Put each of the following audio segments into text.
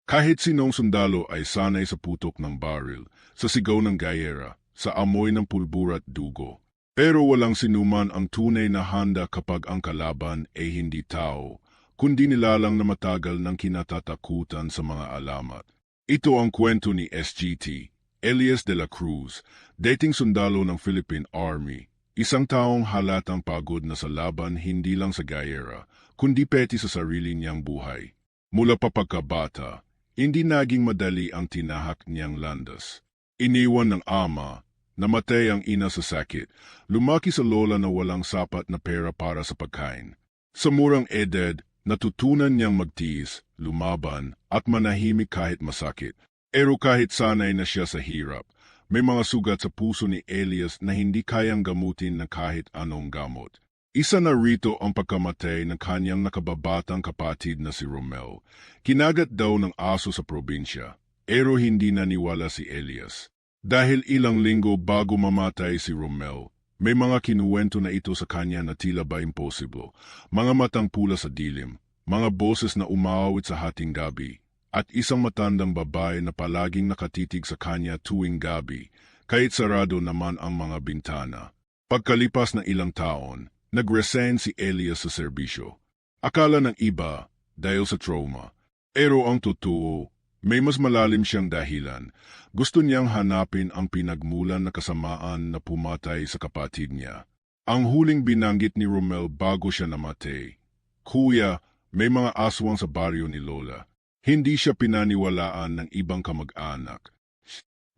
Kahit sinong sundalo ay sanay sa putok ng baril, sa sigaw ng gayera, sa amoy ng pulbura at dugo. Pero walang sinuman ang tunay na handa kapag ang kalaban ay hindi tao, kundi nilalang na matagal ng kinatatakutan sa mga alamat. Ito ang kwento ni SGT, Elias de la Cruz, dating sundalo ng Philippine Army. Isang taong halatang pagod na sa laban hindi lang sa gayera, kundi peti sa sarili niyang buhay. Mula pa pagkabata, hindi naging madali ang tinahak niyang landas. Iniwan ng ama, namatay ang ina sa sakit, lumaki sa lola na walang sapat na pera para sa pagkain. Sa murang edad, natutunan niyang magtiis, lumaban, at manahimik kahit masakit. Pero kahit sanay na siya sa hirap, may mga sugat sa puso ni Elias na hindi kayang gamutin ng kahit anong gamot. Isa na rito ang pagkamatay ng kanyang nakababatang kapatid na si Romel. Kinagat daw ng aso sa probinsya, pero hindi naniwala si Elias. Dahil ilang linggo bago mamatay si Romel, may mga kinuwento na ito sa kanya na tila ba impossible. Mga matang pula sa dilim, mga boses na umaawit sa hating gabi, at isang matandang babae na palaging nakatitig sa kanya tuwing gabi, kahit sarado naman ang mga bintana. Pagkalipas ng ilang taon, nag-resign si Elias sa serbisyo. Akala ng iba, dahil sa trauma. Pero ang totoo, may mas malalim siyang dahilan. Gusto niyang hanapin ang pinagmulan na kasamaan na pumatay sa kapatid niya. Ang huling binanggit ni Romel bago siya namatay. Kuya, may mga aswang sa baryo ni Lola. Hindi siya pinaniwalaan ng ibang kamag-anak.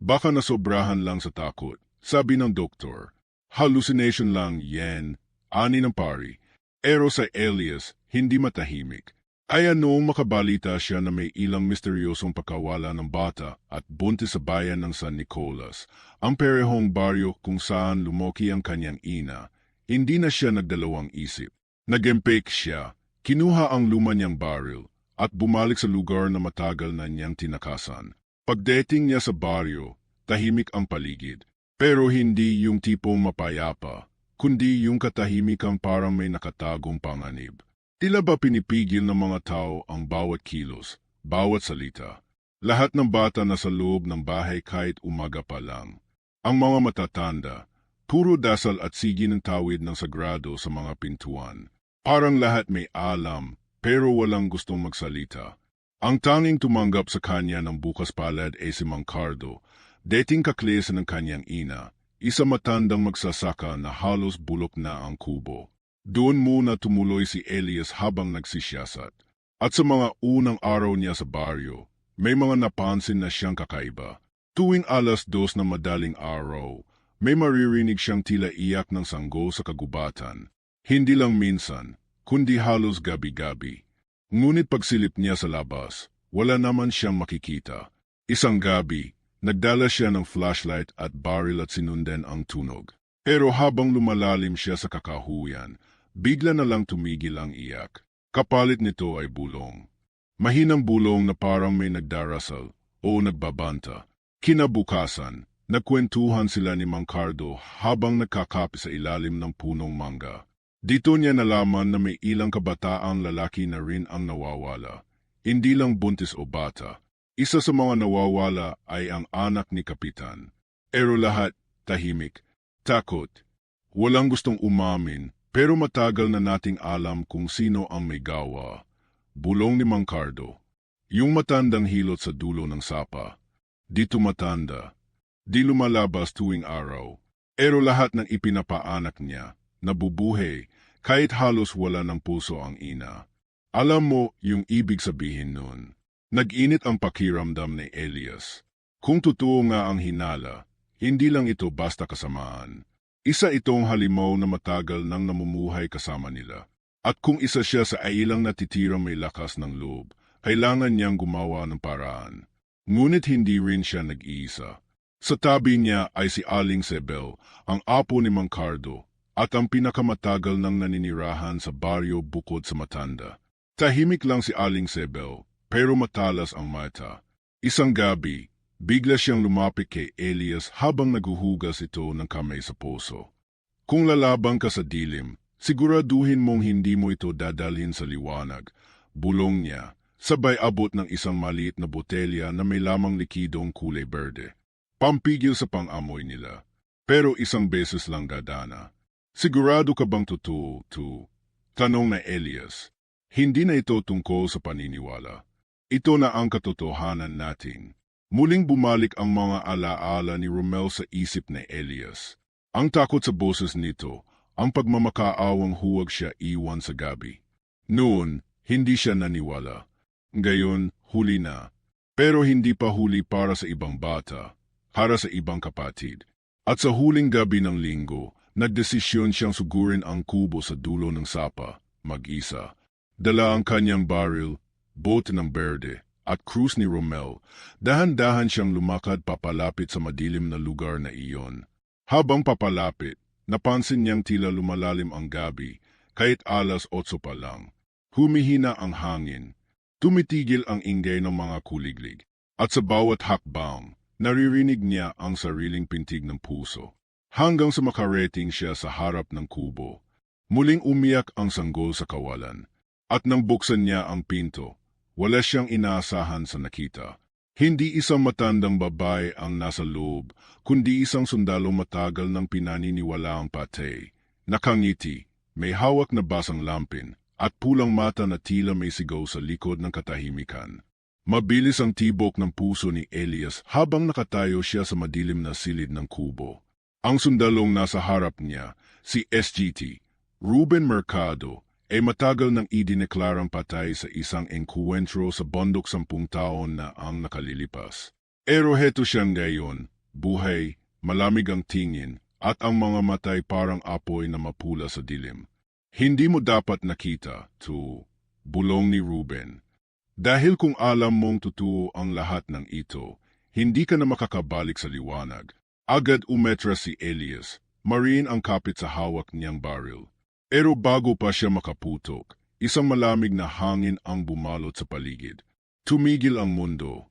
Baka nasobrahan lang sa takot, sabi ng doktor. Hallucination lang yan. Ani ng pari, pero sa Elias, hindi matahimik. Ay noong makabalita siya na may ilang misteryosong pagkawala ng bata at buntis sa bayan ng San Nicolas, ang perehong baryo kung saan lumoki ang kanyang ina, hindi na siya nagdalawang isip. Nag-empake siya, kinuha ang luma niyang baril, at bumalik sa lugar na matagal na niyang tinakasan. Pagdating niya sa baryo, tahimik ang paligid, pero hindi yung tipong mapayapa, kundi yung katahimikang parang may nakatagong panganib. Tila ba pinipigil ng mga tao ang bawat kilos, bawat salita. Lahat ng bata na sa loob ng bahay kahit umaga pa lang. Ang mga matatanda, puro dasal at sige ng tawid ng sagrado sa mga pintuan. Parang lahat may alam, pero walang gustong magsalita. Ang tanging tumanggap sa kanya ng bukas palad ay si Mang Cardo, dating kaklase ng kanyang ina. Isa matandang magsasaka na halos bulok na ang kubo. Doon muna tumuloy si Elias habang nagsisiyasat. At sa mga unang araw niya sa baryo, may mga napansin na siyang kakaiba. Tuwing 2:00 na madaling araw, may maririnig siyang tila iyak ng sanggol sa kagubatan. Hindi lang minsan, kundi halos gabi-gabi. Ngunit pagsilip niya sa labas, wala naman siyang makikita. Isang gabi, nagdala siya ng flashlight at baril at sinundan ang tunog. Pero habang lumalalim siya sa kakahuyan, bigla na lang tumigil ang iyak. Kapalit nito ay bulong. Mahinang bulong na parang may nagdarasal o nagbabanta. Kinabukasan, nagkwentuhan sila ni Mang Cardo habang nagkakape sa ilalim ng punong mangga. Dito niya nalaman na may ilang kabataang lalaki na rin ang nawawala. Hindi lang buntis o bata. Isa sa mga nawawala ay ang anak ni Kapitan. Pero lahat, tahimik, takot. Walang gustong umamin, pero matagal na nating alam kung sino ang may gawa. Bulong ni Mang Cardo. Yung matandang hilot sa dulo ng sapa. Di tumatanda. Di lumalabas tuwing araw. Pero lahat ng ipinapaanak niya, nabubuhay, kahit halos wala ng puso ang ina. Alam mo yung ibig sabihin nun. Nag-init ang pakiramdam ni Elias. Kung totoo nga ang hinala, hindi lang ito basta kasamaan. Isa itong halimaw na matagal nang namumuhay kasama nila. At kung isa siya sa ilang natitirang may lakas ng loob, kailangan niyang gumawa ng paraan. Ngunit hindi rin siya nag-iisa. Sa tabi niya ay si Aling Sebel, ang apo ni Mang Cardo, at ang pinakamatagal nang naninirahan sa baryo bukod sa matanda. Tahimik lang si Aling Sebel, pero matalas ang mata. Isang gabi, bigla siyang lumapit kay Elias habang naguhugas ito ng kamay sa puso. Kung lalabang ka sa dilim, siguraduhin mong hindi mo ito dadalhin sa liwanag. Bulong niya, sabay abot ng isang maliit na botelya na may lamang likidong kulay berde. Pampigil sa pang-amoy nila. Pero isang beses lang dadana. Sigurado ka bang totoo, to? Tanong na Elias. Hindi na ito tungkol sa paniniwala. Ito na ang katotohanan natin. Muling bumalik ang mga alaala ni Romel sa isip ni Elias. Ang takot sa boses nito, ang pagmamakaawang huwag siya iwan sa gabi. Noon, hindi siya naniwala. Ngayon, huli na. Pero hindi pa huli para sa ibang bata, para sa ibang kapatid. At sa huling gabi ng linggo, nagdesisyon siyang sugurin ang kubo sa dulo ng sapa, mag-isa. Dala ang kanyang baril, bote ng berde, at krus ni Romel. Dahan-dahan siyang lumakad papalapit sa madilim na lugar na iyon. Habang papalapit, napansin niyang tila lumalalim ang gabi, kahit alas 8 pa lang. Humihina ang hangin. Tumitigil ang ingay ng mga kuliglig. At sa bawat hakbang, naririnig niya ang sariling pintig ng puso. Hanggang sa makarating siya sa harap ng kubo. Muling umiyak ang sanggol sa kawalan. At nang buksan niya ang pinto, wala siyang inaasahan sa nakita. Hindi isang matandang babae ang nasa loob, kundi isang sundalo matagal ng pinaniniwalaang patay. Nakangiti, may hawak na basang lampin, at pulang mata na tila may sigaw sa likod ng katahimikan. Mabilis ang tibok ng puso ni Elias habang nakatayo siya sa madilim na silid ng kubo. Ang sundalong nasa harap niya, si SGT, Ruben Mercado, ay matagal nang idineklarang patay sa isang engkuwentro sa bundok 10 taon na ang nakalilipas. Pero heto siya ngayon, buhay, malamig ang tingin, at ang mga matay parang apoy na mapula sa dilim. Hindi mo dapat nakita, to, bulong ni Ruben. Dahil kung alam mong totoo ang lahat ng ito, hindi ka na makakabalik sa liwanag. Agad umetra si Elias, mariin ang kapit sa hawak niyang baril. Pero bago pa siya makaputok, isang malamig na hangin ang bumalot sa paligid. Tumigil ang mundo.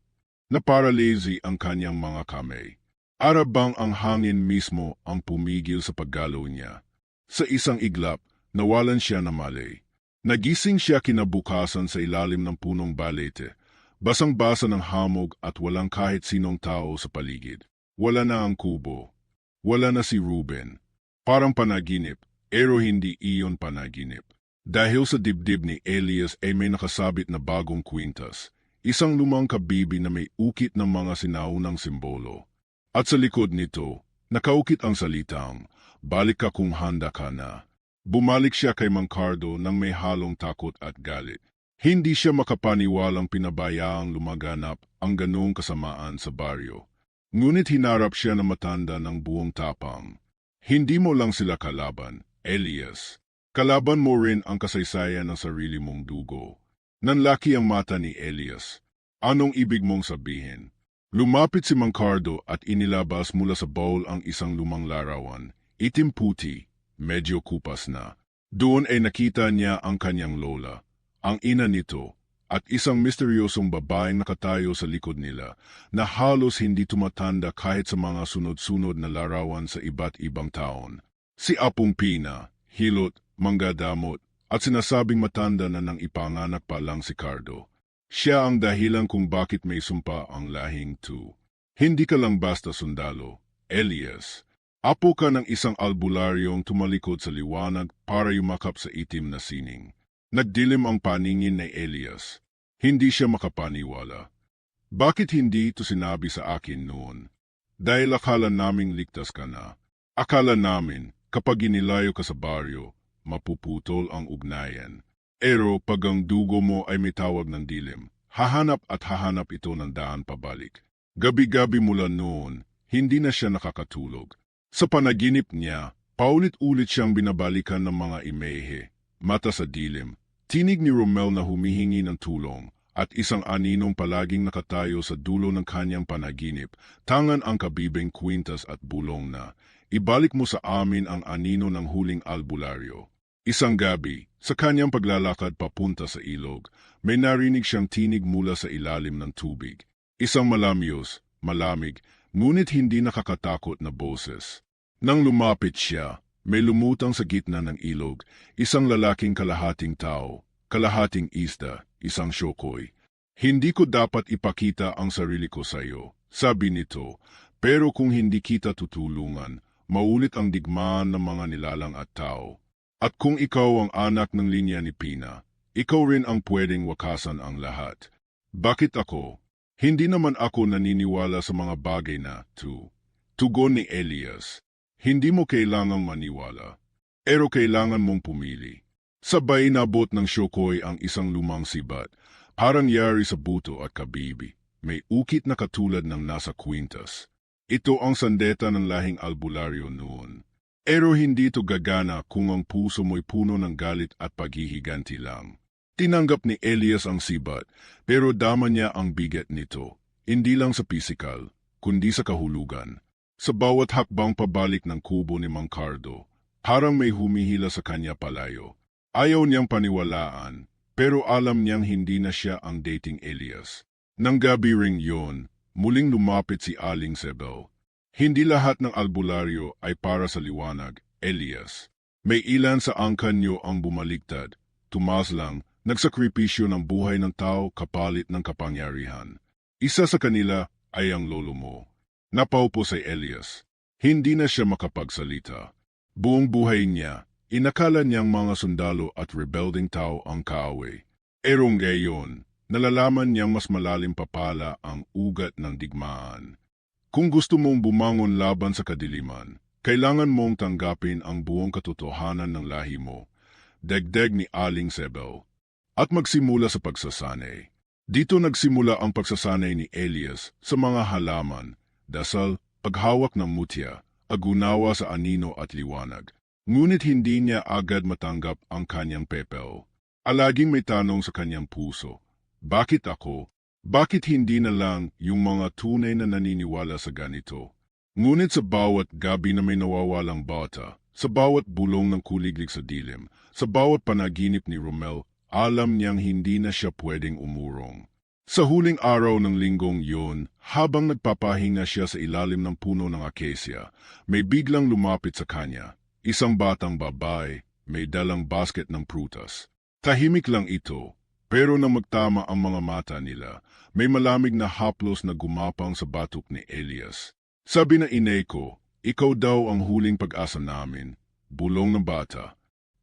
Naparalizi ang kanyang mga kamay. Arabang ang hangin mismo ang pumigil sa paggalaw niya. Sa isang iglap, nawalan siya na malay. Nagising siya kinabukasan sa ilalim ng punong balete, basang-basa ng hamog at walang kahit sinong tao sa paligid. Wala na ang kubo. Wala na si Ruben. Parang panaginip, pero hindi iyon panaginip. Dahil sa dibdib ni Elias ay may nakasabit na bagong kwintas, isang lumang kabibi na may ukit ng mga sinaunang simbolo. At sa likod nito, nakaukit ang salitang, "Balik ka kung handa ka na." Bumalik siya kay Mang Cardo nang may halong takot at galit. Hindi siya makapaniwalang pinabayaang lumaganap ang ganong kasamaan sa baryo. Ngunit hinarap siya na matanda ng buong tapang. Hindi mo lang sila kalaban, Elias. Kalaban mo rin ang kasaysayan ng sarili mong dugo. Nanlaki ang mata ni Elias. Anong ibig mong sabihin? Lumapit si Mang Cardo at inilabas mula sa bowl ang isang lumang larawan, itim-puti. Medyo kupas na. Doon ay nakita niya ang kanyang lola, ang ina nito, at isang misteryosong babaeng nakatayo sa likod nila na halos hindi tumatanda kahit sa mga sunod-sunod na larawan sa iba't ibang taon. Si Apong Pina, hilot, manggadamot, at sinasabing matanda na nang ipanganak pa lang si Cardo. Siya ang dahilan kung bakit may sumpa ang lahing Tu. Hindi ka lang basta sundalo, Elias. Apo ka ng isang albularyong tumalikod sa liwanag para yumakap sa itim na sining. Nagdilim ang paningin ni Elias. Hindi siya makapaniwala. Bakit hindi ito sinabi sa akin noon? Dahil akala naming ligtas ka na. Akala namin, kapag inilayo ka sa baryo, mapuputol ang ugnayan. Pero pag ang dugo mo ay may tawag ng dilim, hahanap at hahanap ito ng daan pabalik. Gabi-gabi mula noon, hindi na siya nakakatulog. Sa panaginip niya, paulit-ulit siyang binabalikan ng mga imehe, mata sa dilim, tinig ni Romel na humihingi ng tulong, at isang aninong palaging nakatayo sa dulo ng kanyang panaginip, tangan ang kabibing kwintas at bulong na, "Ibalik mo sa amin ang anino ng huling albularyo." Isang gabi, sa kanyang paglalakad papunta sa ilog, may narinig siyang tinig mula sa ilalim ng tubig. Isang malamyos, malamig, ngunit hindi nakakatakot na boses. Nang lumapit siya, may lumutang sa gitna ng ilog, isang lalaking kalahating tao, kalahating isda, isang syokoy. Hindi ko dapat ipakita ang sarili ko sa iyo, sabi nito, pero kung hindi kita tutulungan, maulit ang digmaan ng mga nilalang at tao. At kung ikaw ang anak ng linya ni Pina, ikaw rin ang pwedeng wakasan ang lahat. Bakit ako? Hindi naman ako naniniwala sa mga bagay na tugon ni Elias. Hindi mo kailangang maniwala, pero kailangan mong pumili. Sabay nabot ng Shokoy ang isang lumang sibat, parang yari sa buto at kabibi. May ukit na katulad ng nasa kwintas. Ito ang sandeta ng lahing albularyo noon. Pero hindi ito gagana kung ang puso mo'y puno ng galit at paghihiganti lang. Tinanggap ni Elias ang sibat, pero dama niya ang bigat nito, hindi lang sa pisikal, kundi sa kahulugan. Sa bawat hakbang pabalik ng kubo ni Mang Cardo, parang may humihila sa kanya palayo. Ayaw niyang paniwalaan, pero alam niyang hindi na siya ang dating Elias. Nang gabi ring yun, muling lumapit si Aling Sebel. Hindi lahat ng albularyo ay para sa liwanag, Elias. May ilan sa angkan niyo ang bumaligtad, tumas lang, nagsakripisyo ng buhay ng tao kapalit ng kapangyarihan. Isa sa kanila ay ang lolo mo. Napaupo si Elias. Hindi na siya makapagsalita. Buong buhay niya, inakala niyang mga sundalo at rebelding tao ang kaaway. Pero ngayon, nalalaman niyang mas malalim pa pala ang ugat ng digmaan. Kung gusto mong bumangon laban sa kadiliman, kailangan mong tanggapin ang buong katotohanan ng lahi mo, dagdag ni Aling Sebel, at magsimula sa pagsasanay. Dito nagsimula ang pagsasanay ni Elias sa mga halaman, dasal, paghawak ng mutya, agunawa sa anino at liwanag. Ngunit hindi niya agad matanggap ang kanyang pepel. Alaging may tanong sa kanyang puso, bakit ako? Bakit hindi na lang yung mga tunay na naniniwala sa ganito? Ngunit sa bawat gabi na may nawawalang bata, sa bawat bulong ng kuliglig sa dilim, sa bawat panaginip ni Romel, alam niyang hindi na siya pwedeng umurong. Sa huling araw ng linggong yun, habang nagpapahinga siya sa ilalim ng puno ng akesya, may biglang lumapit sa kanya. Isang batang babae, may dalang basket ng prutas. Tahimik lang ito, pero nang magtama ang mga mata nila, may malamig na haplos na gumapang sa batok ni Elias. Sabi na inay ko, ikaw daw ang huling pag-asa namin, bulong ng bata.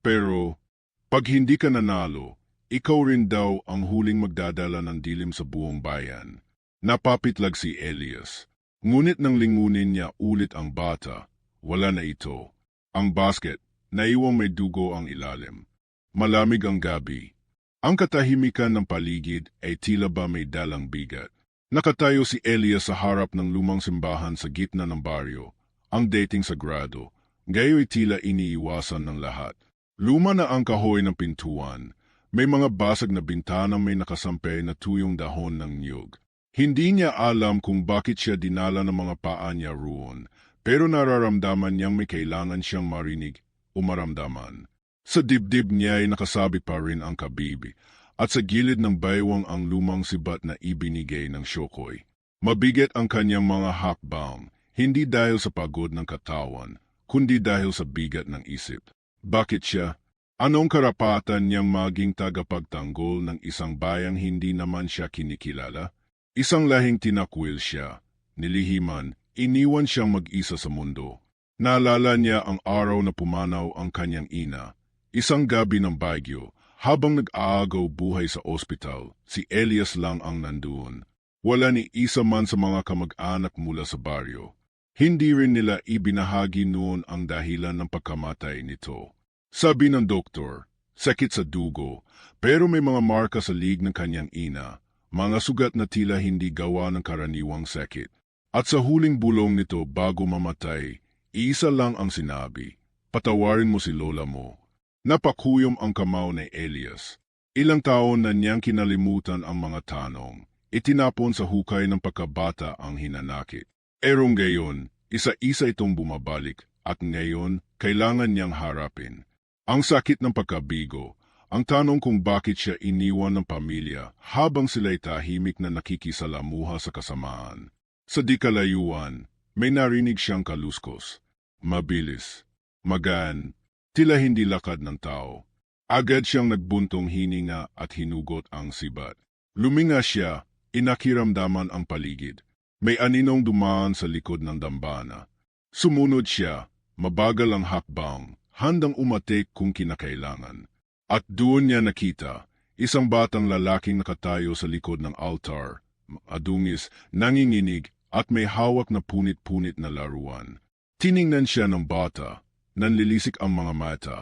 Pero, pag hindi ka nanalo, ikaw rin daw ang huling magdadala ng dilim sa buong bayan. Napapitlag si Elias. Ngunit nang lingunin niya ulit ang bata, wala na ito. Ang basket, naiwang may dugo ang ilalim. Malamig ang gabi. Ang katahimikan ng paligid ay tila ba may dalang bigat. Nakatayo si Elias sa harap ng lumang simbahan sa gitna ng baryo, ang dating sagrado. Gayo'y tila iniiwasan ng lahat. Luma na ang kahoy ng pintuan. May mga basag na bintanang may nakasampay na tuyong dahon ng niyog. Hindi niya alam kung bakit siya dinala ng mga paa niya roon, pero nararamdaman niyang may kailangan siyang marinig o maramdaman. Sa dibdib niya ay nakasabit pa rin ang kabibi, at sa gilid ng baywang ang lumang sibat na ibinigay ng Shokoy. Mabigat ang kanyang mga hakbang, hindi dahil sa pagod ng katawan, kundi dahil sa bigat ng isip. Bakit siya? Anong karapatan niyang maging tagapagtanggol ng isang bayang hindi naman siya kinikilala? Isang lahing tinakwil siya, nilihiman, iniwan siyang mag-isa sa mundo. Naalala niya ang araw na pumanaw ang kanyang ina. Isang gabi ng bagyo, habang nag-aagaw buhay sa ospital, si Elias lang ang nandoon. Wala ni isa man sa mga kamag-anak mula sa baryo. Hindi rin nila ibinahagi noon ang dahilan ng pagkamatay nito. Sabi ng doktor, sakit sa dugo, pero may mga marka sa lig ng kanyang ina, mga sugat na tila hindi gawa ng karaniwang sakit. At sa huling bulong nito bago mamatay, isa lang ang sinabi, patawarin mo si lola mo. Napakuyom ang kamao ni Elias. Ilang taon na niyang kinalimutan ang mga tanong. Itinapon sa hukay ng pagkabata ang hinanakit. Pero ngayon, isa-isa itong bumabalik at ngayon, kailangan niyang harapin. Ang sakit ng pagkabigo, ang tanong kung bakit siya iniwan ng pamilya habang sila'y tahimik na nakikisalamuha sa kasamaan. Sa di kalayuan, may narinig siyang kaluskos. Mabilis, magaan, tila hindi lakad ng tao. Agad siyang nagbuntong hininga at hinugot ang sibat. Luminga siya, inakiramdaman ang paligid. May aninong dumaan sa likod ng dambana. Sumunod siya, mabagal ang hakbang, handang umatik kung kinakailangan. At doon niya nakita, isang batang lalaking nakatayo sa likod ng altar, adungis, nanginginig at may hawak na punit-punit na laruan. Tiningnan siya ng bata, nanlilisik ang mga mata.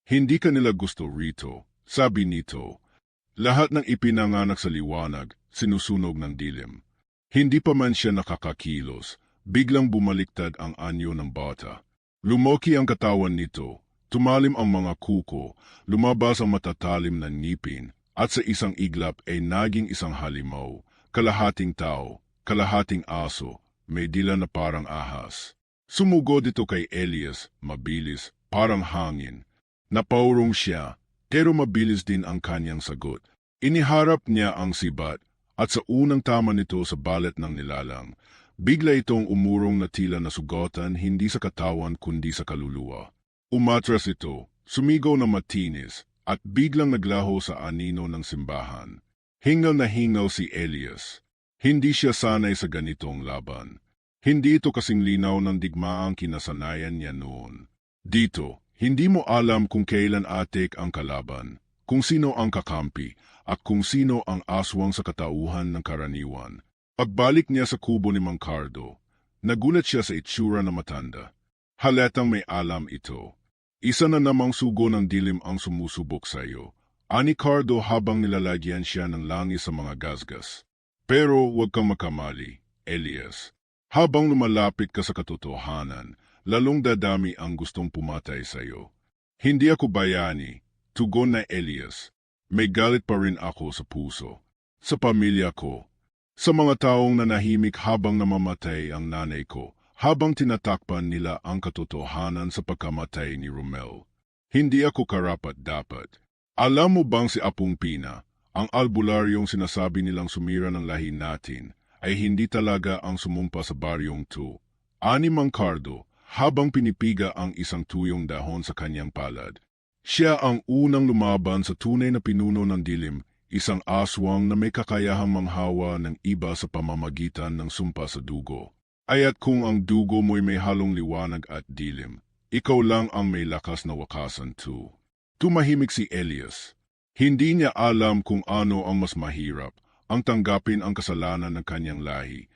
Hindi ka nila gusto rito, sabi nito. Lahat ng ipinanganak sa liwanag, sinusunog ng dilim. Hindi pa man siya nakakakilos, biglang bumaliktad ang anyo ng bata. Lumoki ang katawan nito, tumalim ang mga kuko, lumabas ang matatalim na ngipin, at sa isang iglap ay naging isang halimaw, kalahating tao, kalahating aso, may dila na parang ahas. Sumugod ito kay Elias, mabilis, parang hangin. Napaurong siya, pero mabilis din ang kanyang sagot. Iniharap niya ang sibat, at sa unang tama nito sa balet ng nilalang, bigla itong umurong na tila na sugatan hindi sa katawan kundi sa kaluluwa. Umatras ito, sumigaw na matinis, at biglang naglaho sa anino ng simbahan. Hingal na hingal si Elias. Hindi siya sanay sa ganitong laban. Hindi ito kasing linaw ng digmaang kinasanayan niya noon. Dito, hindi mo alam kung kailan atik ang kalaban, kung sino ang kakampi, at kung sino ang aswang sa katauhan ng karaniwan. Pagbalik niya sa kubo ni Mang Cardo, nagulat siya sa itsura na matanda. Halatang may alam ito. Isa na namang sugo ng dilim ang sumusubok sa iyo. Ani Cardo habang nilalagyan siya ng langis sa mga gasgas. Pero huwag kang makamali, Elias. Habang lumalapit ka sa katotohanan, lalong dadami ang gustong pumatay sa iyo. Hindi ako bayani, tugon na Elias. May galit pa rin ako sa puso, sa pamilya ko, sa mga taong nanahimik habang namamatay ang nanay ko, habang tinatakpan nila ang katotohanan sa pagkamatay ni Romel. Hindi ako karapat-dapat. Alam mo bang si Apong Pina, ang albularyong sinasabi nilang sumira ng lahi natin, ay hindi talaga ang sumumpa sa baryong 2. Ani Mang Cardo, habang pinipiga ang isang tuyong dahon sa kanyang palad. Siya ang unang lumaban sa tunay na pinuno ng dilim, isang aswang na may kakayahang manghawa ng iba sa pamamagitan ng sumpa sa dugo. Ayat kung ang dugo mo'y may halong liwanag at dilim, ikaw lang ang may lakas na wakasan 2. Tumahimik si Elias. Hindi niya alam kung ano ang mas mahirap, ang tanggapin ang kasalanan ng kanyang lahi,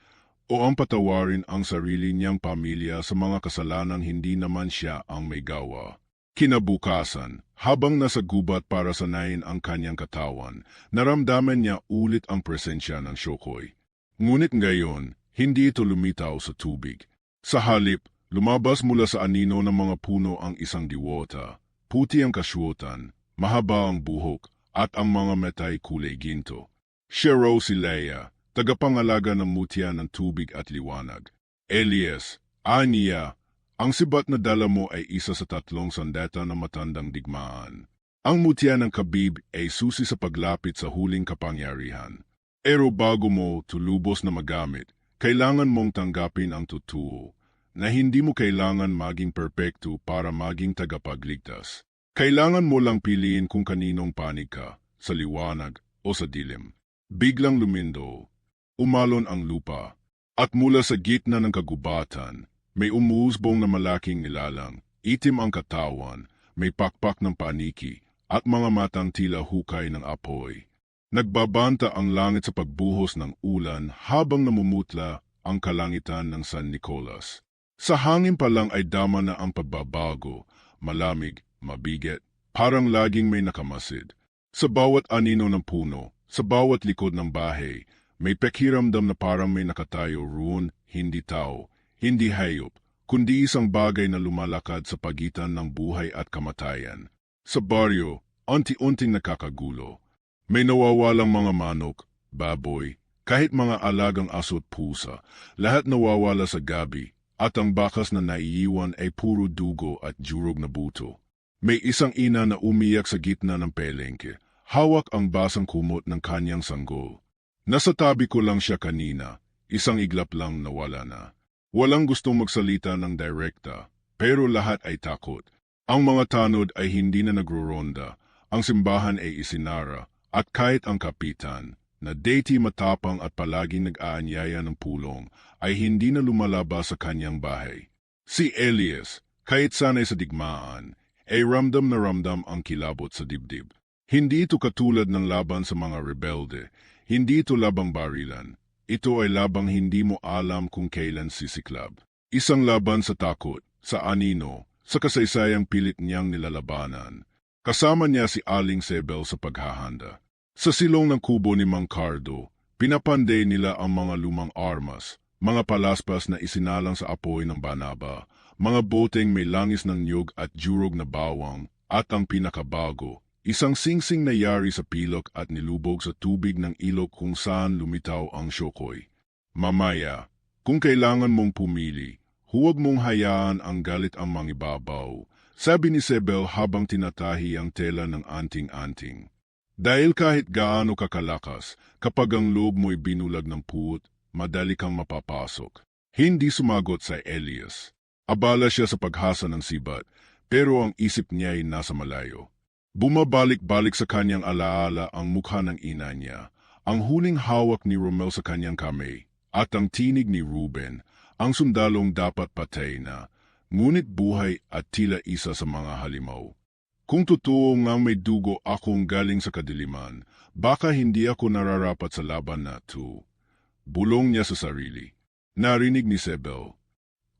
o ang patawarin ang sarili niyang pamilya sa mga kasalanang hindi naman siya ang may gawa. Kinabukasan, habang nasa gubat para sanayin ang kanyang katawan, naramdaman niya ulit ang presensya ng Shokoy. Ngunit ngayon, hindi ito lumitaw sa tubig. Sa halip, lumabas mula sa anino ng mga puno ang isang diwata. Puti ang kasyutan, mahaba ang buhok, at ang mga metay kulay ginto. Siya raw si Leia, tagapangalaga ng mutya ng tubig at liwanag. Elias, aniya, ang sibat na dala mo ay isa sa 3 sandata na matandang digmaan. Ang mutya ng kabib ay susi sa paglapit sa huling kapangyarihan. Pero bago mo tulubos na magamit, kailangan mong tanggapin ang totoo, na hindi mo kailangan maging perpekto para maging tagapagligtas. Kailangan mo lang piliin kung kaninong panig ka, sa liwanag o sa dilim. Biglang lumindo, umalon ang lupa, at mula sa gitna ng kagubatan, may umuusbong na malaking nilalang, itim ang katawan, may pakpak ng paniki, at mga matang tila hukay ng apoy. Nagbabanta ang langit sa pagbuhos ng ulan habang namumutla ang kalangitan ng San Nicolas. Sa hangin pa lang ay dama na ang pagbabago, malamig, mabigat, parang laging may nakamasid. Sa bawat anino ng puno, sa bawat likod ng bahay, may pakiramdam na parang may nakatayo roon, hindi tao, hindi hayop, kundi isang bagay na lumalakad sa pagitan ng buhay at kamatayan. Sa baryo, unti-unting nakakagulo. May nawawalang mga manok, baboy, kahit mga alagang aso at pusa, lahat nawawala sa gabi, at ang bakas na naiiwan ay puro dugo at durog na buto. May isang ina na umiyak sa gitna ng pelengke, hawak ang basang kumot ng kanyang sanggol. Nasa tabi ko lang siya kanina, isang iglap lang nawala na. Walang gustong magsalita ng direkta, pero lahat ay takot. Ang mga tanod ay hindi na nagruronda, ang simbahan ay isinara, at kahit ang kapitan, na deity matapang at palaging nag-aanyaya ng pulong, ay hindi na lumalabas sa kanyang bahay. Si Elias, kahit sanay sa digmaan, ay ramdam na ramdam ang kilabot sa dibdib. Hindi ito katulad ng laban sa mga rebelde, hindi ito labang barilan. Ito ay labang hindi mo alam kung kailan sisiklab. Isang laban sa takot, sa anino, sa kasaysayang pilit niyang nilalabanan. Kasama niya si Aling Sebel sa paghahanda. Sa silong ng kubo ni Mang Cardo, pinapanday nila ang mga lumang armas, mga palaspas na isinalang sa apoy ng banaba, mga boteng may langis ng niyog at jurog na bawang, at ang pinakabago, isang singsing na yari sa pilok at nilubog sa tubig ng ilog kung saan lumitaw ang syokoy. Mamaya, kung kailangan mong pumili, huwag mong hayaan ang galit ang mangibabaw, sabi ni Sebel habang tinatahi ang tela ng anting-anting. Dahil kahit gaano kakalakas, kapag ang loob mo'y binulag ng puot, madali kang mapapasok. Hindi sumagot sa Elias. Abala siya sa paghasa ng sibat, pero ang isip niya ay nasa malayo. Bumabalik-balik sa kanyang alaala ang mukha ng ina niya, ang huling hawak ni Romel sa kanyang kamay, at ang tinig ni Ruben, ang sundalong dapat patay na, ngunit buhay at tila isa sa mga halimaw. Kung totoo nga may dugo akong galing sa kadiliman, baka hindi ako nararapat sa laban na ito. Bulong niya sa sarili. Narinig ni Sebel.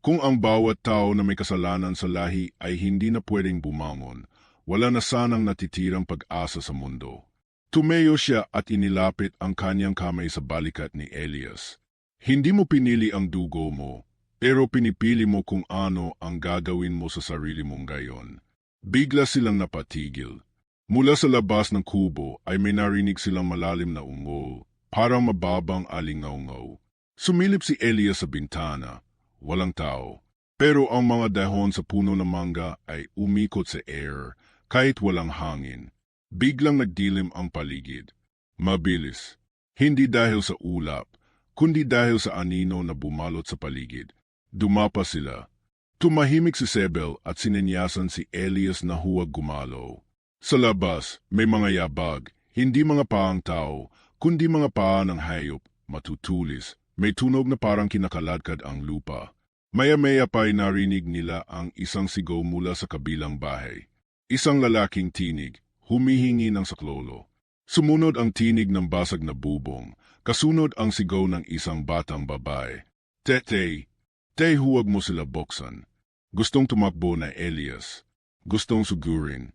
Kung ang bawat tao na may kasalanan sa lahi ay hindi na pwedeng bumangon, wala na sanang natitirang pag-asa sa mundo. Tumayo siya at inilapit ang kanyang kamay sa balikat ni Elias. Hindi mo pinili ang dugo mo, pero pinipili mo kung ano ang gagawin mo sa sarili mong gayon. Bigla silang napatigil. Mula sa labas ng kubo ay may narinig silang malalim na ungol, parang mababang alingaungaw. Sumilip si Elias sa bintana. Walang tao. Pero ang mga dahon sa puno ng mangga ay umikot sa air, kahit walang hangin. Biglang nagdilim ang paligid. Mabilis. Hindi dahil sa ulap, kundi dahil sa anino na bumalot sa paligid. Dumapa sila. Tumahimik si Sebel at sinenyasan si Elias na huwag gumalaw. Sa labas, may mga yabag, hindi mga paang tao, kundi mga paa ng hayop, matutulis, may tunog na parang kinakaladkad ang lupa. Maya-maya pa'y narinig nila ang isang sigaw mula sa kabilang bahay. Isang lalaking tinig, humihingi ng saklolo. Sumunod ang tinig ng basag na bubong, kasunod ang sigaw ng isang batang babae. Tetey! Tay, huwag mo sila buksan. Gustong tumakbo na Elias. Gustong sugurin.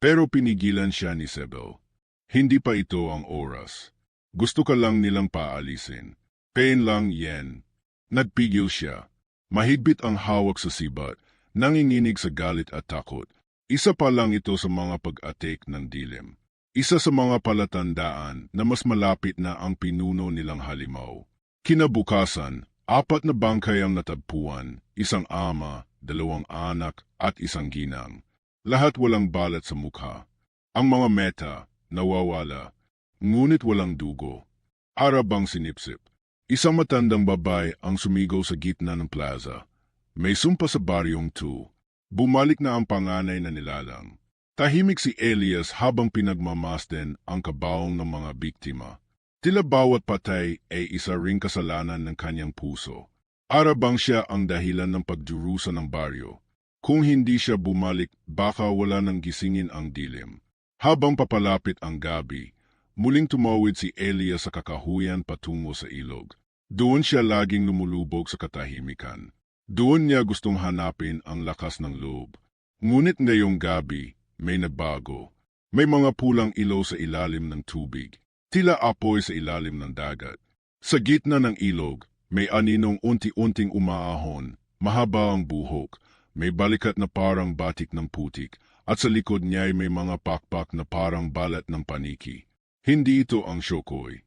Pero pinigilan siya ni Sebel. Hindi pa ito ang oras. Gusto ka lang nilang paalisin. Pain lang yan. Nagpigil siya. Mahigpit ang hawak sa sibat, nanginginig sa galit at takot. Isa pa lang ito sa mga pag-atik ng dilim. Isa sa mga palatandaan na mas malapit na ang pinuno nilang halimaw. Kinabukasan, 4 na bangkay ang natagpuan, isang ama, 2 anak at isang ginang. Lahat walang balat sa mukha. Ang mga meta, nawawala, ngunit walang dugo. Arabang sinipsip. Isang matandang babae ang sumigaw sa gitna ng plaza. May sumpa sa baryong 2. Bumalik na ang panganay na nilalang. Tahimik si Elias habang pinagmamasdan ang kabaong ng mga biktima. Tila bawat patay ay isa ring kasalanan ng kanyang puso. Arabang siya ang dahilan ng pagdurusa ng baryo. Kung hindi siya bumalik, baka wala nang gisingin ang dilim. Habang papalapit ang gabi, muling tumawid si Elias sa kakahuyan patungo sa ilog. Doon siya laging lumulubog sa katahimikan. Doon niya gustong hanapin ang lakas ng loob. Ngunit ngayong gabi, may nagbago. May mga pulang ilaw sa ilalim ng tubig. Tila apoy sa ilalim ng dagat. Sa gitna ng ilog, may aninong unti-unting umaahon, mahaba ang buhok, may balikat na parang batik ng putik, at sa likod niya ay may mga pakpak na parang balat ng paniki. Hindi ito ang Syokoy.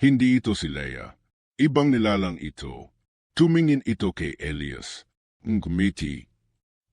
Hindi ito si Leia. Ibang nilalang ito. Tumingin ito kay Elias. Ngumiti.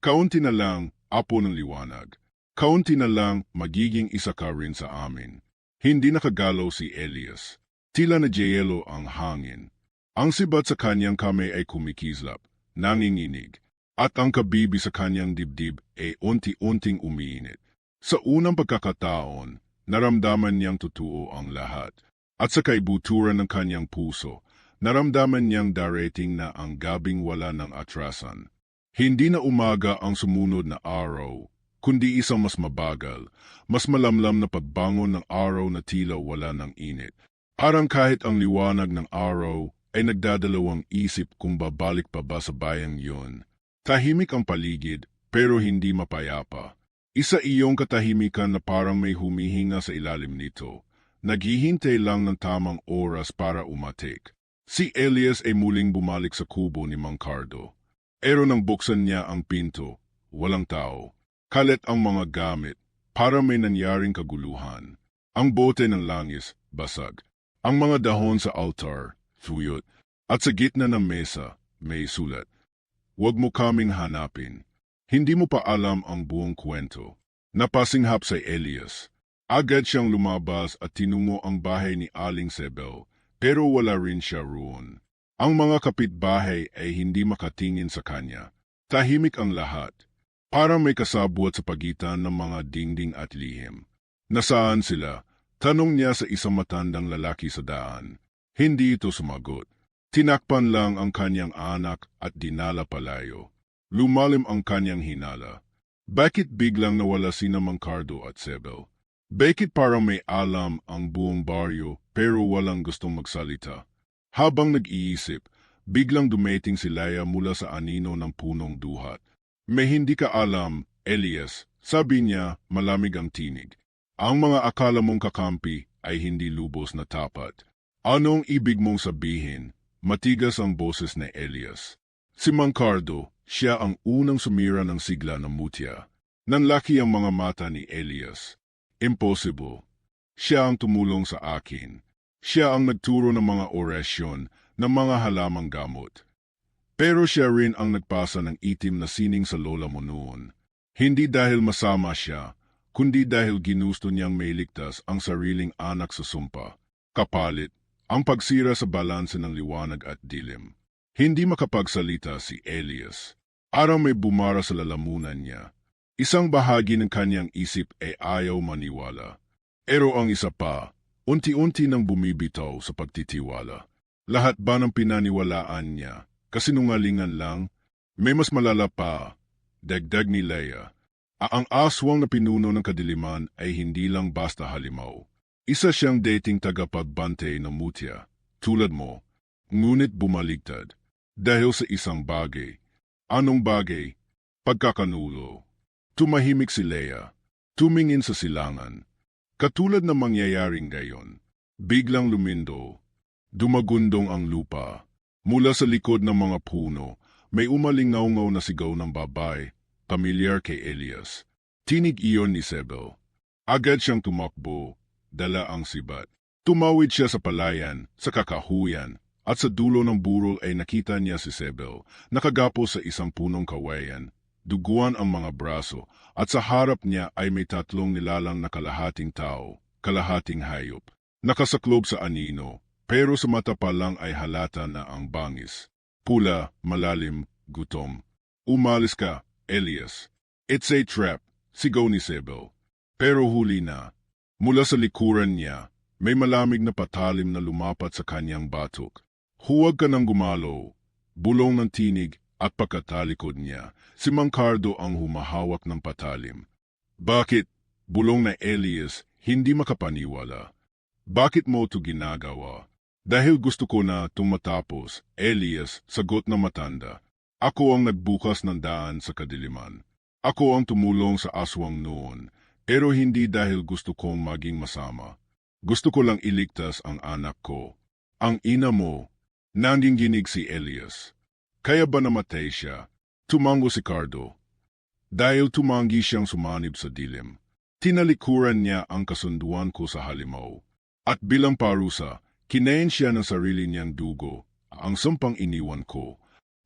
Kaunti na lang, apo ng liwanag. Kaunti na lang, magiging isa ka rin sa amin. Hindi nakagalaw si Elias. Tila na jeyelo ang hangin. Ang sibat sa kanyang kamay ay kumikislap, nanginginig, at ang kabibi sa kanyang dibdib ay unti-unting umiinit. Sa unang pagkakataon, naramdaman niyang totoo ang lahat. At sa kaibuturan ng kanyang puso, naramdaman niyang darating na ang gabing wala ng atrasan. Hindi na umaga ang sumunod na araw, kundi isang mas mabagal, mas malamlam na pagbangon ng araw na tila wala ng init. Parang kahit ang liwanag ng araw ay nagdadalawang isip kung babalik pa ba sa bayang yun. Tahimik ang paligid, pero hindi mapayapa. Isa iyong katahimikan na parang may humihinga sa ilalim nito. Naghihintay lang ng tamang oras para umatik. Si Elias ay muling bumalik sa kubo ni Mang Cardo. Pero nang buksan niya ang pinto, walang tao. Kalat ang mga gamit, para may nangyaring kaguluhan. Ang bote ng langis, basag. Ang mga dahon sa altar, tuyot. At sa gitna ng mesa, may sulat. Huwag mo kaming hanapin. Hindi mo pa alam ang buong kwento. Napasinghap sa Elias. Agad siyang lumabas at tinungo ang bahay ni Aling Sebel, pero wala rin siya roon. Ang mga kapitbahay ay hindi makatingin sa kanya. Tahimik ang lahat. Parang may kasabwat sa pagitan ng mga dingding at lihim. Nasaan sila? Tanong niya sa isang matandang lalaki sa daan. Hindi ito sumagot. Tinakpan lang ang kanyang anak at dinala palayo. Lumalim ang kanyang hinala. Bakit biglang nawala sina Mang Cardo at Sebel? Bakit parang may alam ang buong baryo pero walang gustong magsalita? Habang nag-iisip, biglang dumating si Leia mula sa anino ng punong duhat. May hindi ka alam, Elias, sabi niya, malamig ang tinig. Ang mga akala mong kakampi ay hindi lubos na tapat. Anong ibig mong sabihin? Matigas ang boses ni Elias. Si Mang Cardo, siya ang unang sumira ng sigla ng mutya. Nanlaki ang mga mata ni Elias. Impossible. Siya ang tumulong sa akin. Siya ang nagturo ng mga orasyon ng mga halamang gamot. Pero siya rin ang nagpasa ng itim na sining sa lola mo noon. Hindi dahil masama siya, kundi dahil ginusto niyang mailigtas ang sariling anak sa sumpa. Kapalit, ang pagsira sa balanse ng liwanag at dilim. Hindi makapagsalita si Elias. Araw may bumara sa lalamunan niya. Isang bahagi ng kanyang isip ay ayaw maniwala. Pero ang isa pa, unti-unti nang bumibitaw sa pagtitiwala. Lahat ba ng pinaniwalaan niya? Kasinungalingan lang? May mas malala pa, dagdag ni Leia. Ang aswang na pinuno ng kadiliman ay hindi lang basta halimaw. Isa siyang dating tagapagbante ng mutya, tulad mo, ngunit bumaligtad. Dahil sa isang bagay. Anong bagay? Pagkakanulo. Tumahimik si Leia. Tumingin sa silangan. Katulad ng mangyayaring gayon. Biglang lumindo. Dumagundong ang lupa. Mula sa likod ng mga puno, may umalingaw-ngaw na sigaw ng babae, pamilyar kay Elias. Tinig iyon ni Sebel. Agad siyang tumakbo, dala ang sibat. Tumawid siya sa palayan, sa kakahuyan, at sa dulo ng burol ay nakita niya si Sebel, nakagapo sa isang punong kawayan, duguan ang mga braso, at sa harap niya ay may tatlong nilalang na kalahating tao, kalahating hayop. Nakasaklob sa anino, pero sa mata pa lang ay halata na ang bangis. Pula, malalim, gutom. Umalis ka, Elias. It's a trap, sigaw ni Sebel. Pero huli na. Mula sa likuran niya, may malamig na patalim na lumapat sa kanyang batok. Huwag ka nang gumalaw. Bulong ng tinig at pagkatalikod niya, si Mang Cardo ang humahawak ng patalim. Bakit? Bulong na Elias, hindi makapaniwala. Bakit mo ito ginagawa? Dahil gusto ko na itong matapos, Elias, sagot na matanda. Ako ang nagbukas ng daan sa kadiliman. Ako ang tumulong sa aswang noon, pero hindi dahil gusto kong maging masama. Gusto ko lang iligtas ang anak ko. Ang ina mo, nanginginig si Elias. Kaya ba namatay siya? Tumango si Cardo. Dahil tumanggi siyang sumanib sa dilim. Tinalikuran niya ang kasunduan ko sa halimaw. At bilang parusa, kinain siya ng sarili niyang dugo, ang sampang iniwan ko.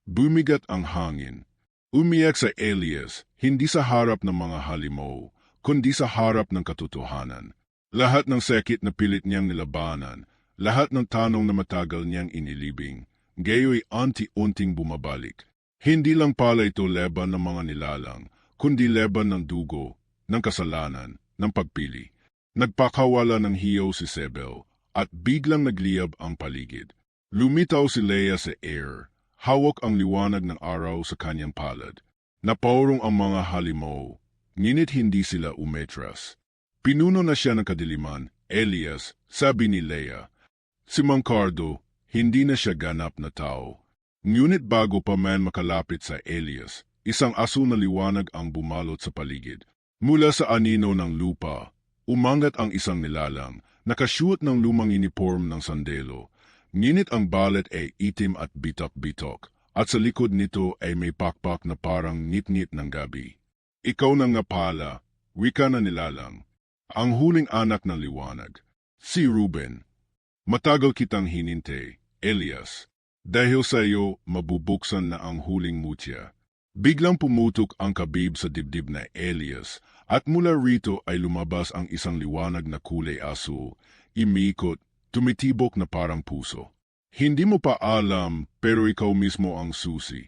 Bumigat ang hangin. Umiyak sa Elias, hindi sa harap ng mga halimaw, kundi sa harap ng katotohanan. Lahat ng sakit na pilit niyang nilabanan, lahat ng tanong na matagal niyang inilibing, gayo'y unti-unting bumabalik. Hindi lang pala ito leban ng mga nilalang, kundi leban ng dugo, ng kasalanan, ng pagpili. Nagpakawala ng hiyaw si Sebel, at biglang nagliyab ang paligid. Lumitaw si Leia sa air, hawak ang liwanag ng araw sa kanyang palad. Napaurong ang mga halimaw, ngunit hindi sila umetras. Pinuno na siya ng kadiliman, Elias, sabi ni Leia. Si Mang Cardo, hindi na siya ganap na tao. Ngunit bago pa man makalapit sa Elias, isang asul na liwanag ang bumalot sa paligid. Mula sa anino ng lupa, umangat ang isang nilalang, nakasuot ng lumang uniform ng sandelo. Ngunit ang balat ay itim at bitak-bitok, at sa likod nito ay may pakpak na parang ngit-ngit ng gabi. Ikaw na nga pala, wika na nilalang. Ang huling anak ng liwanag, si Ruben. Matagal kitang hinintay, Elias. Dahil sa iyo, mabubuksan na ang huling mutya. Biglang pumutok ang kabib sa dibdib na Elias, at mula rito ay lumabas ang isang liwanag na kulay asul, imiikot, tumitibok na parang puso. Hindi mo pa alam, pero ikaw mismo ang susi.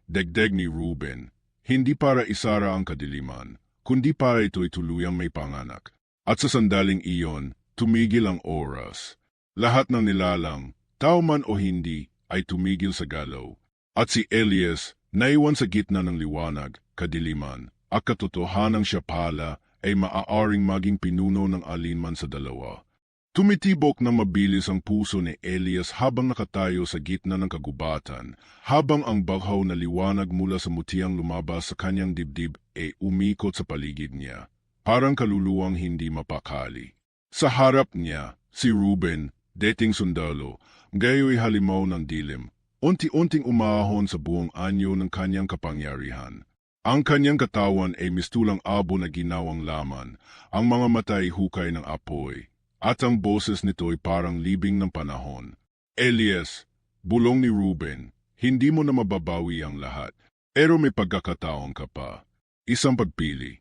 Degdeg ni Ruben, hindi para isara ang kadiliman, kundi para ito'y tuluyang may panganak. At sa sandaling iyon, tumigil ang oras. Lahat ng nilalang, tao man o hindi, ay tumigil sa galaw. At si Elias, naiwan sa gitna ng liwanag, kadiliman, at katotohanang siya pala ay maaaring maging pinuno ng alinman sa dalawa. Tumitibok na mabilis ang puso ni Elias habang nakatayo sa gitna ng kagubatan, habang ang baghaw na liwanag mula sa mutiyang lumabas sa kanyang dibdib ay umikot sa paligid niya, parang kaluluwang hindi mapakali. Sa harap niya, si Ruben, dating sundalo, gayo'y halimaw ng dilim, unti-unting umahon sa buong anyo ng kanyang kapangyarihan. Ang kanyang katawan ay mistulang abo na ginawang laman, ang mga mata ay hukay ng apoy, at ang boses nito'y parang libing ng panahon. Elias, bulong ni Ruben, hindi mo na mababawi ang lahat, pero may pagkakataon ka pa. Isang pagpili.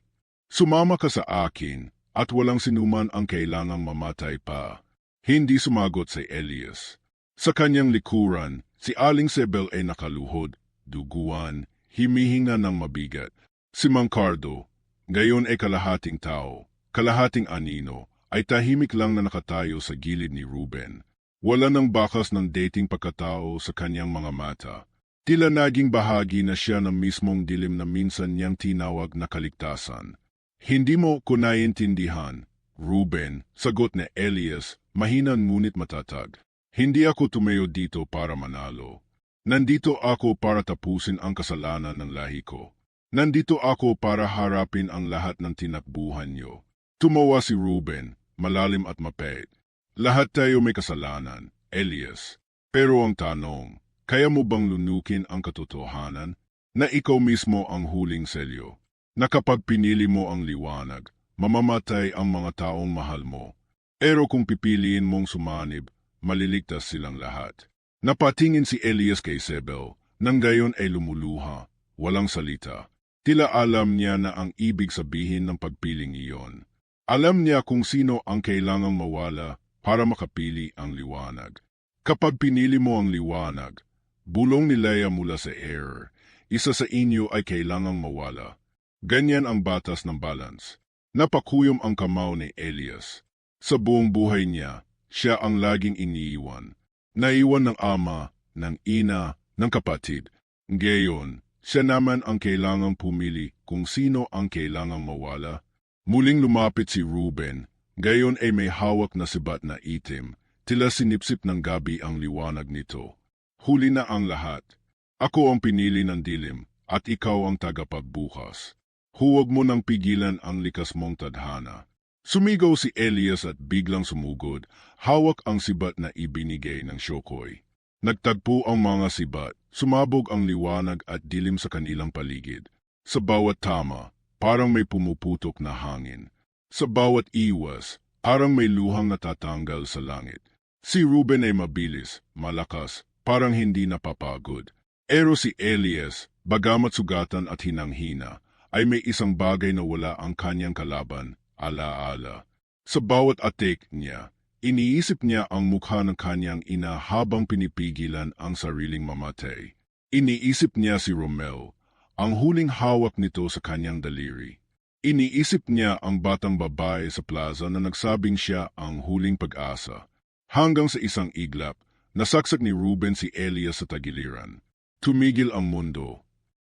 Sumama ka sa akin, at walang sinuman ang kailangang mamatay pa. Hindi sumagot si Elias. Sa kanyang likuran, si Aling Sebel ay nakaluhod, duguan, himihinga ng mabigat. Si Mang Cardo, gayon ay kalahating tao, kalahating anino, ay tahimik lang na nakatayo sa gilid ni Ruben. Wala nang bakas ng dating pagkatao sa kanyang mga mata. Tila naging bahagi na siya ng mismong dilim na minsan niyang tinawag na kaligtasan. Hindi mo ko naiintindihan, Ruben, sagot ni Elias, mahina ngunit matatag. Hindi ako tumayo dito para manalo. Nandito ako para tapusin ang kasalanan ng lahi ko. Nandito ako para harapin ang lahat ng tinakbuhan niyo. Tumawa si Ruben, malalim at mapait. Lahat tayo may kasalanan, Elias. Pero ang tanong, kaya mo bang lunukin ang katotohanan na ikaw mismo ang huling selyo? Na kapag pinili mo ang liwanag, mamamatay ang mga taong mahal mo. Pero kung pipiliin mong sumanib, maliligtas silang lahat. Napatingin si Elias kay Sebel, nang gayon ay lumuluha, walang salita. Tila alam niya na ang ibig sabihin ng pagpiling iyon. Alam niya kung sino ang kailangang mawala para makapili ang liwanag. Kapag pinili mo ang liwanag, bulong ni Leia mula sa air, isa sa inyo ay kailangang mawala. Ganyan ang batas ng balance. Napakuyom ang kamao ni Elias. Sa buong buhay niya, siya ang laging iniiwan. Naiwan ng ama, ng ina, ng kapatid. Ngayon, siya naman ang kailangang pumili kung sino ang kailangang mawala. Muling lumapit si Ruben, gayon ay may hawak na sibat na itim, tila sinipsip ng gabi ang liwanag nito. Huli na ang lahat. Ako ang pinili ng dilim, at ikaw ang tagapagbukas. Huwag mo nang pigilan ang likas mong tadhana. Sumigaw si Elias at biglang sumugod, hawak ang sibat na ibinigay ng Shokoy. Nagtagpo ang mga sibat, sumabog ang liwanag at dilim sa kanilang paligid. Sa bawat tama, parang may pumuputok na hangin. Sa bawat iwas, parang may luhang natatanggal sa langit. Si Ruben ay mabilis, malakas, parang hindi napapagod. Pero si Elias, bagamat sugatan at hinang-hina, ay may isang bagay na wala ang kanyang kalaban, alaala. Sa bawat atik niya, iniisip niya ang mukha ng kanyang ina habang pinipigilan ang sariling mamatay. Iniisip niya si Romel, ang huling hawak nito sa kanyang daliri. Iniisip niya ang batang babae sa plaza na nagsabing siya ang huling pag-asa. Hanggang sa isang iglap, nasaksak ni Ruben si Elias sa tagiliran. Tumigil ang mundo.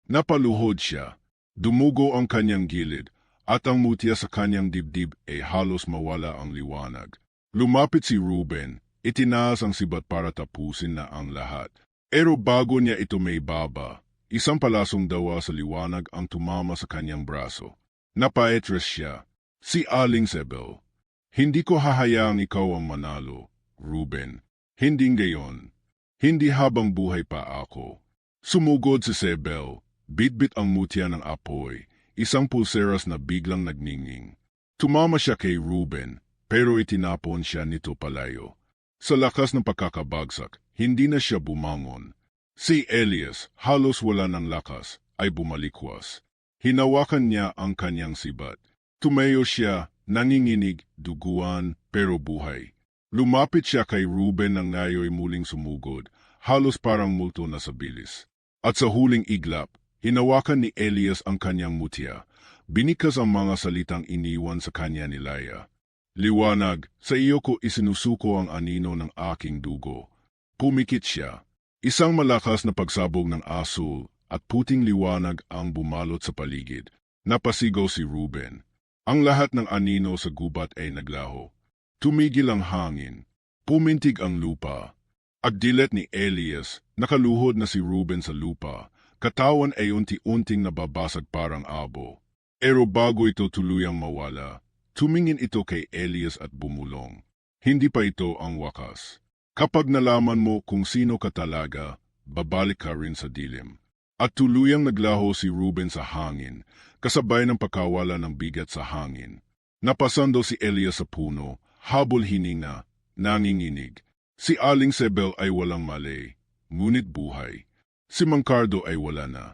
Napaluhod siya. Dumugo ang kanyang gilid, at ang mutya sa kanyang dibdib ay halos mawala ang liwanag. Lumapit si Ruben, itinaas ang sibat para tapusin na ang lahat. Pero bago niya ito may baba, isang palasong dawa sa liwanag ang tumama sa kanyang braso. Napaetres siya. Si Aling Sebel. Hindi ko hahayaang ikaw ang manalo, Ruben. Hindi ngayon. Hindi habang buhay pa ako. Sumugod si Sebel. Bitbit ang mutya ng apoy. Isang pulseras na biglang nagningning. Tumama siya kay Ruben, pero itinapon siya nito palayo. Sa lakas ng pagkakabagsak, hindi na siya bumangon. Si Elias, halos wala ng lakas, ay bumalikwas. Hinawakan niya ang kanyang sibat. Tumayo siya, nanginginig, duguan, pero buhay. Lumapit siya kay Ruben nang ngayo'y muling sumugod, halos parang multo na sa bilis. At sa huling iglap, hinawakan ni Elias ang kanyang mutya. Binikas ang mga salitang iniwan sa kanya ni Laia. Liwanag, sa iyo ko isinusuko ang anino ng aking dugo. Pumikit siya. Isang malakas na pagsabog ng asul at puting liwanag ang bumalot sa paligid. Napasigaw si Ruben. Ang lahat ng anino sa gubat ay naglaho. Tumigil ang hangin. Pumintig ang lupa. Agdilet ni Elias, nakaluhod na si Ruben sa lupa. Katawan ay unti-unting nababasag parang abo. Pero bago ito tuluyang mawala, tumingin ito kay Elias at bumulong. Hindi pa ito ang wakas. Kapag nalaman mo kung sino ka talaga, babalik ka rin sa dilim. At tuluyang naglaho si Ruben sa hangin, kasabay ng pagkawala ng bigat sa hangin. Napasando si Elias sa puno, habol hininga, nanginginig. Si Aling Sebel ay walang mali, ngunit buhay. Si Mangkardo ay wala na.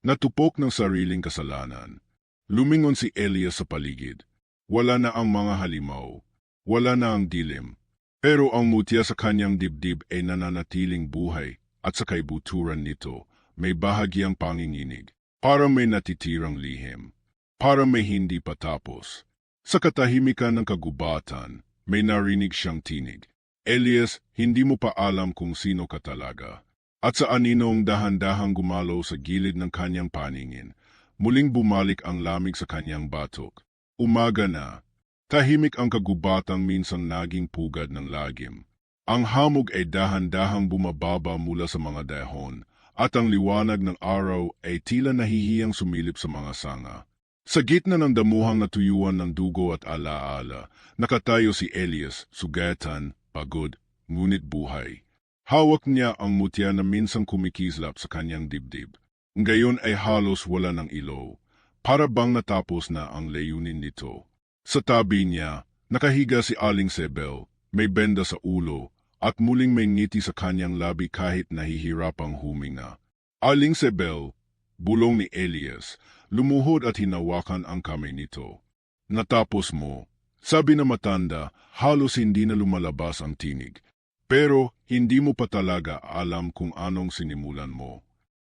Natupok ng sariling kasalanan. Lumingon si Elias sa paligid. Wala na ang mga halimaw. Wala na ang dilim. Pero ang mutya sa kanyang dibdib ay nananatiling buhay at sa kaibuturan nito may bahagyang panginginig. Para may natitirang lihim. Para may hindi patapos. Sa katahimikan ng kagubatan, may narinig siyang tinig. Elias, hindi mo pa alam kung sino ka talaga. At sa aninong dahan-dahang gumalaw sa gilid ng kanyang paningin, muling bumalik ang lamig sa kanyang batok. Umaga na. Tahimik ang kagubatang minsan naging pugad ng lagim. Ang hamog ay dahan-dahang bumababa mula sa mga dahon, at ang liwanag ng araw ay tila nahihiyang sumilip sa mga sanga. Sa gitna ng damuhang natuyuan ng dugo at alaala, nakatayo si Elias, sugatan, pagod, ngunit buhay. Hawak niya ang mutya na minsang kumikislap sa kanyang dibdib. Ngayon ay halos wala ng ilaw, para bang natapos na ang layunin nito. Sa tabi niya, nakahiga si Aling Sebel, may benda sa ulo, at muling may ngiti sa kanyang labi kahit nahihirapang huminga. Aling Sebel, bulong ni Elias, lumuhod at hinawakan ang kamay nito. Natapos mo, sabi na matanda, halos hindi na lumalabas ang tinig. Pero hindi mo pa talaga alam kung anong sinimulan mo.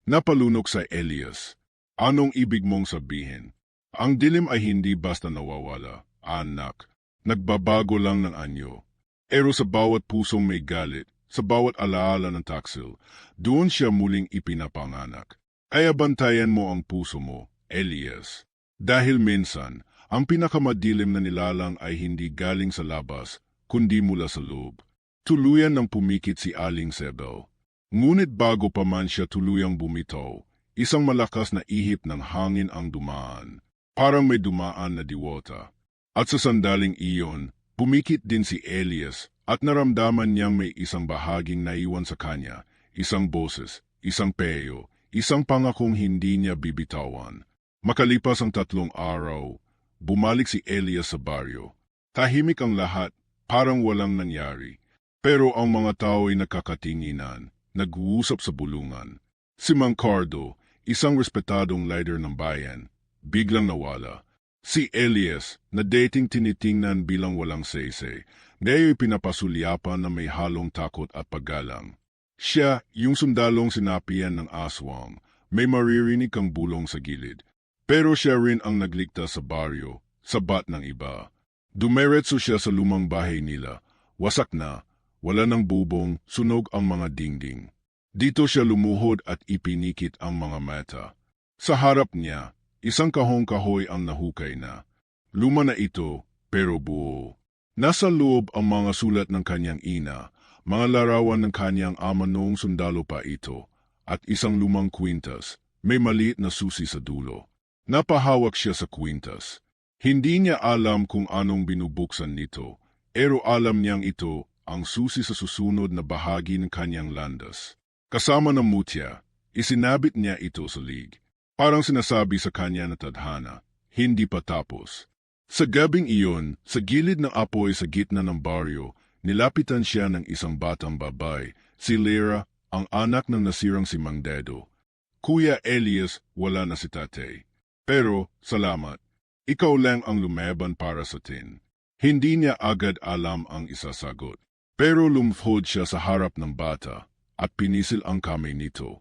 Napalunok sa Elias. Anong ibig mong sabihin? Ang dilim ay hindi basta nawawala, anak. Nagbabago lang ng anyo. Pero sa bawat pusong may galit, sa bawat alaala ng taksil, doon siya muling ipinapanganak. Kaya bantayan mo ang puso mo, Elias. Dahil minsan, ang pinakamadilim na nilalang ay hindi galing sa labas, kundi mula sa loob. Tuluyan nang pumikit si Aling Sebel. Ngunit bago pa man siya tuluyang bumitaw, isang malakas na ihip ng hangin ang dumaan. Parang may dumaan na diwata. At sa sandaling iyon, pumikit din si Elias at naramdaman niyang may isang bahaging naiwan sa kanya, isang boses, isang peyo, isang pangakong hindi niya bibitawan. Makalipas ang 3 araw, bumalik si Elias sa baryo. Tahimik ang lahat, parang walang nangyari. Pero ang mga tao ay nakakatinginan, nag-uusap sa bulungan. Si Mangkardo, isang respetadong leader ng bayan, biglang nawala. Si Elias, na dating tinitingnan bilang walang sese, ngayon pinapasulyapan na may halong takot at paggalang. Siya, yung sundalong sinapian ng aswang, may maririnig kang bulong sa gilid. Pero siya rin ang nagligtas sa baryo, sa bat ng iba. Dumiretso siya sa lumang bahay nila, wasak na, wala ng bubong, sunog ang mga dingding. Dito siya lumuhod at ipinikit ang mga mata. Sa harap niya, isang kahong kahoy ang nahukay na. Luma na ito, pero buo. Nasa loob ang mga sulat ng kanyang ina, mga larawan ng kanyang ama noong sundalo pa ito, at isang lumang kwintas, may maliit na susi sa dulo. Napahawak siya sa kwintas. Hindi niya alam kung anong binubuksan nito, pero alam niyang ito ang susi sa susunod na bahagi ng kanyang landas. Kasama ng mutya, isinabit niya ito sa lig. Parang sinasabi sa kanya na tadhana, hindi pa tapos. Sa gabing iyon, sa gilid ng apoy sa gitna ng baryo, nilapitan siya ng isang batang babae, si Lyra, ang anak ng nasirang si Mang Dedo. Kuya Elias, wala na si tatay. Pero, salamat, ikaw lang ang lumeban para sa atin. Hindi niya agad alam ang isasagot. Pero lumfod siya sa harap ng bata at pinisil ang kamay nito.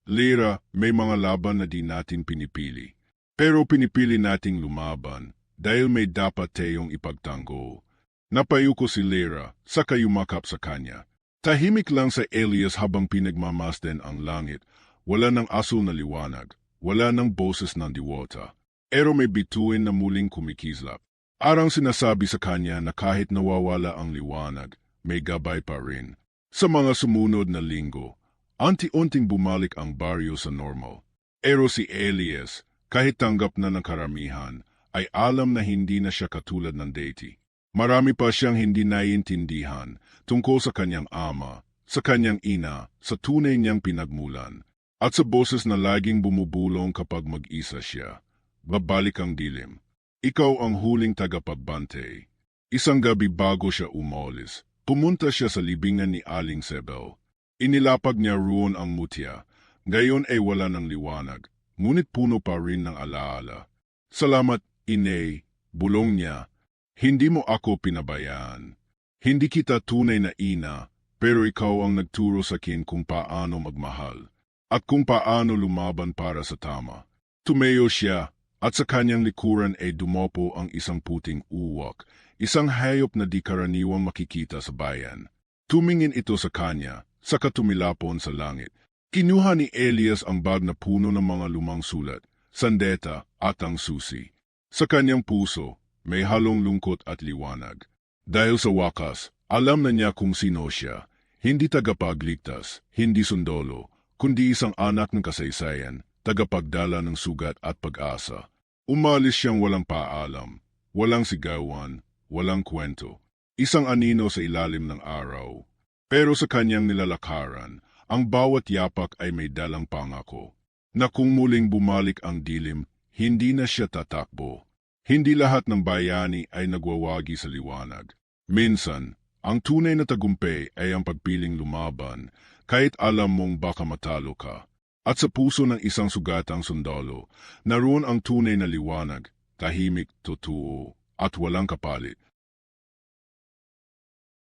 Lyra, may mga laban na di natin pinipili. Pero pinipili nating lumaban dahil may dapat tayong ipagtanggol. Napayuko si Lyra, saka yumakap sa kanya. Tahimik lang sa Elias habang pinagmamasdan ang langit. Wala ng asul na liwanag, wala ng boses ng diwata. Pero may bituin na muling kumikislap. Arang sinasabi sa kanya na kahit nawawala ang liwanag, may gabay pa rin. Sa mga sumunod na linggo, unti-unting bumalik ang baryo sa normal. Pero si Elias, kahit tanggap na ng karamihan, ay alam na hindi na siya katulad ng dati. Marami pa siyang hindi naiintindihan tungkol sa kanyang ama, sa kanyang ina, sa tunay niyang pinagmulan, at sa boses na laging bumubulong kapag mag-isa siya. Babalik ang dilim. Ikaw ang huling tagapagbantay. Isang gabi bago siya umalis, pumunta siya sa libingan ni Aling Sebel. Inilapag niya roon ang mutya. Ngayon ay wala ng liwanag, ngunit puno pa rin ng alaala. Salamat, Inay, bulong niya. Hindi mo ako pinabayaan. Hindi kita tunay na ina, pero ikaw ang nagturo sa akin kung paano magmahal at kung paano lumaban para sa tama. Tumayo siya at sa kanyang likuran ay dumopo ang isang puting uwak, isang hayop na di karaniwang makikita sa bayan. Tumingin ito sa kanya, saka tumilapon sa langit. Kinuha ni Elias ang bag na puno ng mga lumang sulat, sandeta at ang susi. Sa kanyang puso, may halong lungkot at liwanag. Dahil sa wakas, alam na niya kung sino siya. Hindi tagapagligtas, hindi sundalo, kundi isang anak ng kasaysayan, tagapagdala ng sugat at pag-asa. Umalis siyang walang paalam, walang sigawan, walang kwento. Isang anino sa ilalim ng araw. Pero sa kanyang nilalakaran, ang bawat yapak ay may dalang pangako. Na kung muling bumalik ang dilim, hindi na siya tatakbo. Hindi lahat ng bayani ay nagwawagi sa liwanag. Minsan, ang tunay na tagumpay ay ang pagpiling lumaban, kahit alam mong baka matalo ka. At sa puso ng isang sugatang sundalo, naroon ang tunay na liwanag, tahimik, totoo, at walang kapalit.